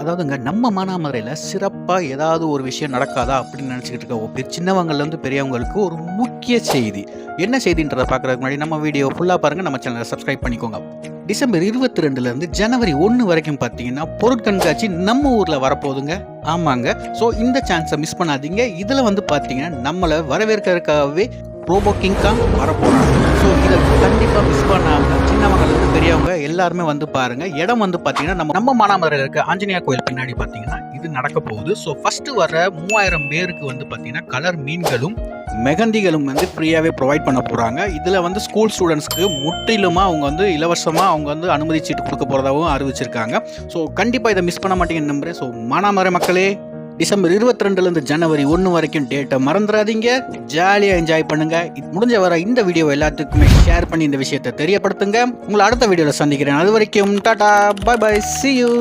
அதாவதுங்க நம்ம மானாமதுரையில் சிறப்பாக ஏதாவது ஒரு விஷயம் நடக்காதா அப்படின்னு நினச்சிக்கிட்டு இருக்க சின்னவங்கள்லேருந்து பெரியவங்களுக்கு ஒரு முக்கிய செய்தி. என்ன செய்தின்றதை பார்க்குறதுக்கு முன்னாடி நம்ம வீடியோ ஃபுல்லாக பாருங்கள், நம்ம சேனலை சப்ஸ்கிரைப் பண்ணிக்கோங்க. டிசம்பர் 22லேருந்து ஜனவரி 1 வரைக்கும் பார்த்தீங்கன்னா பொருட்கண்காட்சி நம்ம ஊரில் வரப்போகுதுங்க. ஆமாங்க. ஸோ இந்த சான்ஸை மிஸ் பண்ணாதீங்க. இதில் வந்து பார்த்தீங்கன்னா நம்மளை வரவேற்கிறதுக்காகவே ரோபோ கிங் காங் வரப்போகிறாங்க. ஸோ இதை கண்டிப்பாக மிஸ் பண்ணாமல் சின்னவங்கலேருந்து பெரியவங்க எல்லாருமே வந்து பாருங்கள். இடம் வந்து பார்த்தீங்கன்னா நம்ம மானாமதுரையில் இருக்க ஆஞ்சநேயா கோயில் பின்னாடி பார்த்தீங்கன்னா இது நடக்க போகுது. ஸோ ஃபஸ்ட்டு வர 3000 பேருக்கு வந்து பார்த்தீங்கன்னா கலர் மீன்களும் மெகந்திகளும் வந்து ஃப்ரீயாகவே ப்ரொவைட் பண்ண போகிறாங்க. இதில் வந்து ஸ்கூல் ஸ்டூடெண்ட்ஸ்க்கு முற்றிலுமாக அவங்க வந்து இலவசமாக அவங்க வந்து அனுமதி சீட்டு கொடுக்க போகிறதாகவும் அறிவிச்சிருக்காங்க. ஸோ கண்டிப்பாக இதை மிஸ் பண்ண மாட்டீங்கன்னு நம்புகிறேன். ஸோ மானாமதுரை மக்களே, டிசம்பர் 22லேருந்து ஜனவரி 1 வரைக்கும் டேட்டை மறந்துடாதீங்க. ஜாலியாக என்ஜாய் பண்ணுங்க. முடிஞ்ச வர இந்த வீடியோ எல்லாத்துக்குமே ஷேர் பண்ணி இந்த விஷயத்தை தெரியப்படுத்துங்க. உங்களை அடுத்த வீடியோவில் சந்திக்கிறேன். அது வரைக்கும் டாடா, பை பை, see you.